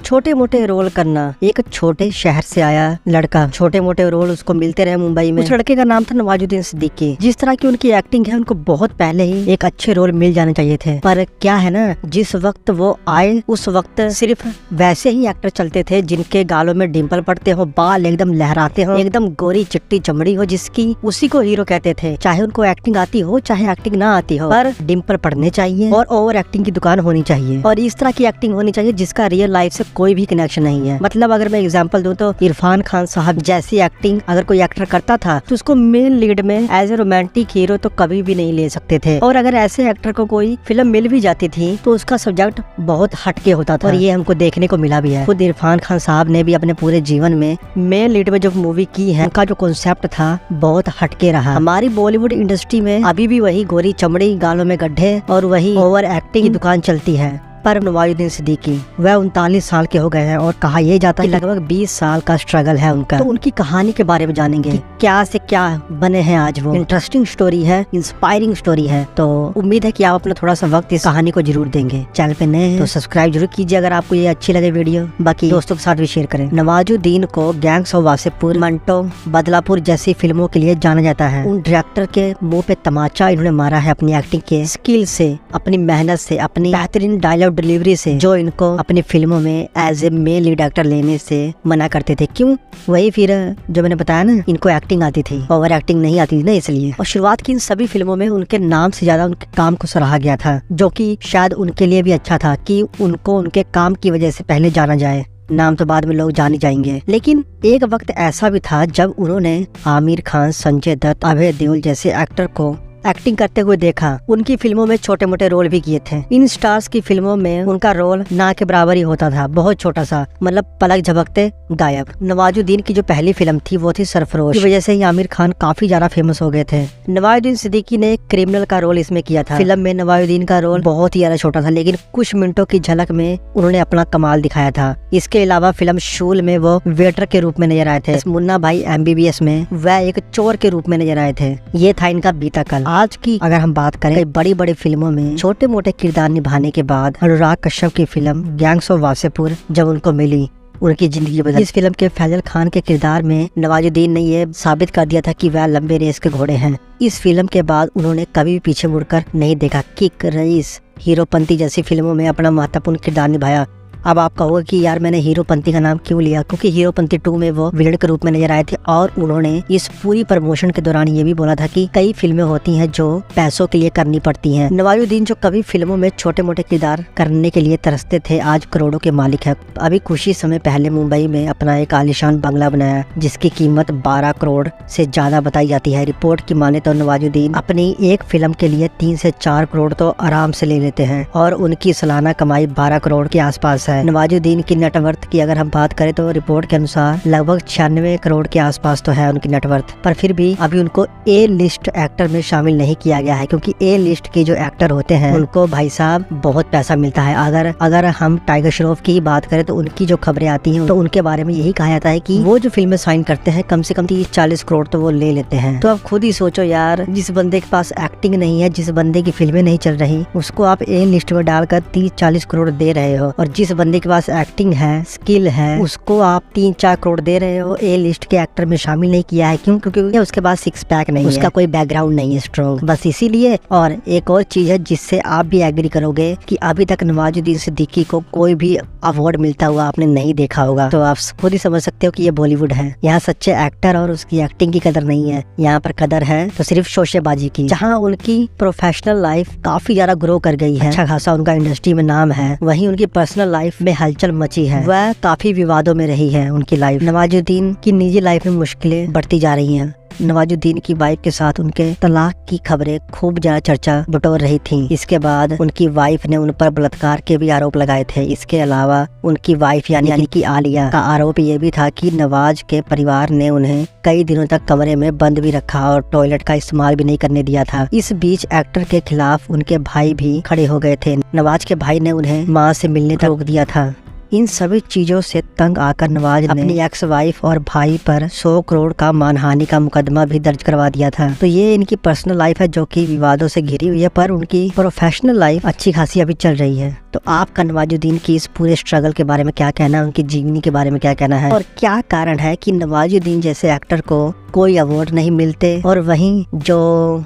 छोटे मोटे रोल करना। एक छोटे शहर से आया लड़का, छोटे मोटे रोल उसको मिलते रहे मुंबई में। उस लड़के का नाम था नवाजुद्दीन सिद्दीकी। जिस तरह की उनकी एक्टिंग है, उनको बहुत पहले ही एक अच्छे रोल मिल जाने चाहिए थे। पर क्या है ना, जिस वक्त वो आए उस वक्त सिर्फ वैसे ही एक्टर चलते थे जिनके गालों में डिम्पल पड़ते हो, बाल एकदम लहराते हो, एकदम गोरी चिट्टी चमड़ी हो, जिसकी उसी को हीरो कहते थे। चाहे उनको एक्टिंग आती हो चाहे एक्टिंग ना आती हो, पर डिम्पल पड़ने चाहिए और ओवर एक्टिंग की दुकान होनी चाहिए और इस तरह की एक्टिंग होनी चाहिए जिसका रियल लाइफ से कोई भी कनेक्शन नहीं है। मतलब अगर मैं एग्जांपल दूं तो इरफान खान साहब जैसी एक्टिंग अगर कोई एक्टर करता था तो उसको मेन लीड में एज ए रोमांटिक हीरो तो कभी भी नहीं ले सकते थे। और अगर ऐसे एक्टर को कोई फिल्म मिल भी जाती थी तो उसका सब्जेक्ट बहुत हटके होता था और ये हमको देखने को मिला भी है। खुद इरफान खान साहब ने भी अपने पूरे जीवन में मेन लीड में जो मूवी की है उनका जो कॉन्सेप्ट था बहुत हटके रहा। हमारी बॉलीवुड इंडस्ट्री में अभी भी वही गोरी चमड़ी, गालों में गड्ढे और वही ओवर एक्टिंग की दुकान चलती है। पर नवाजुद्दीन सिद्दीकी वह 39 साल के हो गए हैं और कहा यह जाता है कि लगभग 20 साल का स्ट्रगल है उनका। तो उनकी कहानी के बारे में जानेंगे कि क्या से क्या बने हैं आज वो। इंटरेस्टिंग स्टोरी है, इंस्पायरिंग स्टोरी है। तो उम्मीद है कि आप अपना थोड़ा सा वक्त इस कहानी को जरूर देंगे। चैनल पे नए हैं तो सब्सक्राइब जरूर कीजिए अगर आपको ये अच्छी लगे वीडियो। बाकी दोस्तों के साथ भी शेयर करें। नवाजुद्दीन को गैंग्स ऑफ वासेपुर, मंटो, बदलापुर जैसी फिल्मों के लिए जाना जाता है। उन डायरेक्टर के मुँह पे तमाचा इन्होंने मारा है अपनी एक्टिंग के स्किल से, अपनी मेहनत से, अपनी बेहतरीन डायलॉग डिलीवरी से, जो इनको अपनी फिल्मों में as a male lead actor लेने से मना करते थे। क्यों? वही फिर जो मैंने बताया ना, इनको एक्टिंग आती थी, ओवर एक्टिंग नहीं आती थी ना, इसलिए। और शुरुआत की इन सभी फिल्मों में उनके नाम से ज्यादा उनके काम को सराहा गया था, जो कि शायद उनके लिए भी अच्छा था कि उनको उनके काम की वजह से पहले जाना जाए। नाम तो बाद में लोग जान ही जाएंगे। लेकिन एक वक्त ऐसा भी था जब उन्होंने आमिर खान, संजय दत्त, अभय देओल जैसे एक्टर को एक्टिंग करते हुए देखा। उनकी फिल्मों में छोटे मोटे रोल भी किए थे। इन स्टार्स की फिल्मों में उनका रोल ना के बराबर ही होता था, बहुत छोटा सा, मतलब पलक झपकते गायब। नवाजुद्दीन की जो पहली फिल्म थी वो थी सरफरोश, की वजह से ही आमिर खान काफी ज्यादा फेमस हो गए थे। नवाजुद्दीन सिद्दीकी ने एक क्रिमिनल का रोल इसमें किया था। फिल्म में नवाजुद्दीन का रोल बहुत ही ज्यादा छोटा था, लेकिन कुछ मिनटों की झलक में उन्होंने अपना कमाल दिखाया था। इसके अलावा फिल्म शूल में वो वेटर के रूप में नजर आए थे। मुन्ना भाई MBBS में वह एक चोर के रूप में नजर आए थे। ये था इनका बीता कल। आज की अगर हम बात करें, बड़ी बड़ी फिल्मों में छोटे मोटे किरदार निभाने के बाद अनुराग कश्यप की फिल्म गैंग्स ऑफ वासेपुर जब उनको मिली, उनकी जिंदगी बदल। इस फिल्म के फैजल खान के किरदार में नवाजुद्दीन ने ये साबित कर दिया था कि वह लंबे रेस के घोड़े हैं। इस फिल्म के बाद उन्होंने कभी भी पीछे मुड़कर नहीं देखा। किक, रईस, हीरोपंती जैसी फिल्मों में अपना महत्वपूर्ण किरदार निभाया। अब आप कहोगे कि यार मैंने हीरोपंती का नाम क्यों लिया, क्योंकि हीरोपंती 2 में वो विलेन के रूप में नजर आए थे और उन्होंने इस पूरी प्रमोशन के दौरान ये भी बोला था कि कई फिल्में होती हैं जो पैसों के लिए करनी पड़ती हैं। नवाजुद्दीन जो कभी फिल्मों में छोटे मोटे किरदार करने के लिए तरसते थे, आज करोड़ों के मालिक है। अभी कुछ ही समय पहले मुंबई में अपना एक आलीशान बंगला बनाया जिसकी कीमत 12 करोड़ से ज्यादा बताई जाती है। रिपोर्ट की माने तो नवाजुद्दीन अपनी एक फिल्म के लिए 3 से 4 करोड़ तो आराम से ले लेते हैं और उनकी सालाना कमाई 12 करोड़ के आसपास है। नवाजुद्दीन की नेटवर्थ की अगर हम बात करें तो रिपोर्ट के अनुसार लगभग 96 करोड़ के आसपास तो है उनकी नेटवर्थ। पर फिर भी अभी उनको ए लिस्ट एक्टर में शामिल नहीं किया गया है, क्योंकि ए लिस्ट के जो एक्टर होते हैं उनको भाई साहब बहुत पैसा मिलता है। अगर हम टाइगर श्रॉफ की बात करें तो उनकी जो खबरें आती हैं तो उनके बारे में यही कहा जाता है कि वो जो फिल्में साइन करते हैं कम से कम 30-40 करोड़ तो वो ले लेते हैं। तो आप खुद ही सोचो यार, जिस बंदे के पास एक्टिंग नहीं है, जिस बंदे की फिल्में नहीं चल रही, उसको आप ए लिस्ट में डालकर 30-40 करोड़ दे रहे हो, और जिस बंदे के पास एक्टिंग है, स्किल है, उसको आप 3-4 करोड़ दे रहे हो, ए लिस्ट के एक्टर में शामिल नहीं किया है। क्यों? क्योंकि उसके पास 6 पैक नहीं है, उसका कोई बैकग्राउंड नहीं है स्ट्रॉन्ग, बस इसीलिए। और एक और चीज है जिससे आप भी एग्री करोगे कि अभी तक नवाजुद्दीन सिद्दीकी को कोई भी अवार्ड मिलता हुआ आपने नहीं देखा होगा। तो आप खुद ही समझ सकते हो कि ये बॉलीवुड है। यहाँ सच्चे एक्टर और उसकी एक्टिंग की कदर नहीं है, यहाँ पर कदर है तो सिर्फ शोशेबाजी की। जहाँ उनकी प्रोफेशनल लाइफ काफी ज्यादा ग्रो कर गई है, अच्छा खासा उनका इंडस्ट्री में नाम है, वहीं उनकी पर्सनल लाइफ में हलचल मची है, वह काफी विवादों में रही है उनकी लाइफ। नवाजुद्दीन की निजी लाइफ में मुश्किलें बढ़ती जा रही हैं। नवाजुद्दीन की वाइफ के साथ उनके तलाक की खबरें खूब ज्यादा चर्चा बटोर रही थी। इसके बाद उनकी वाइफ ने उन पर बलात्कार के भी आरोप लगाए थे। इसके अलावा उनकी वाइफ यानी कि आलिया का आरोप ये भी था कि नवाज के परिवार ने उन्हें कई दिनों तक कमरे में बंद भी रखा और टॉयलेट का इस्तेमाल भी नहीं करने दिया था। इस बीच एक्टर के खिलाफ उनके भाई भी खड़े हो गए थे। नवाज के भाई ने उन्हें मां से मिलने तक रोक दिया था। इन सभी चीजों से तंग आकर नवाज ने अपनी एक्स वाइफ और भाई पर 100 करोड़ का मानहानि का मुकदमा भी दर्ज करवा दिया था। तो ये इनकी पर्सनल लाइफ है जो कि विवादों से घिरी हुई है, पर उनकी प्रोफेशनल लाइफ अच्छी खासी अभी चल रही है। तो आपका नवाजुद्दीन की इस पूरे स्ट्रगल के बारे में क्या कहना है, उनकी जीवनी के बारे में क्या कहना है, और क्या कारण है कि नवाजुद्दीन जैसे एक्टर को कोई अवार्ड नहीं मिलते, और वहीं जो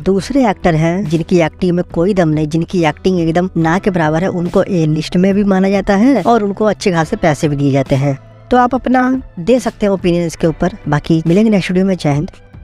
दूसरे एक्टर हैं जिनकी एक्टिंग में कोई दम नहीं, जिनकी एक्टिंग एकदम ना के बराबर है, उनको ए लिस्ट में भी माना जाता है और उनको अच्छे खासे पैसे भी दिए जाते हैं। तो आप अपना दे सकते हैं ओपिनियन इसके ऊपर। बाकी मिलेंगे नेक्स्ट वीडियो में। जय हिंद।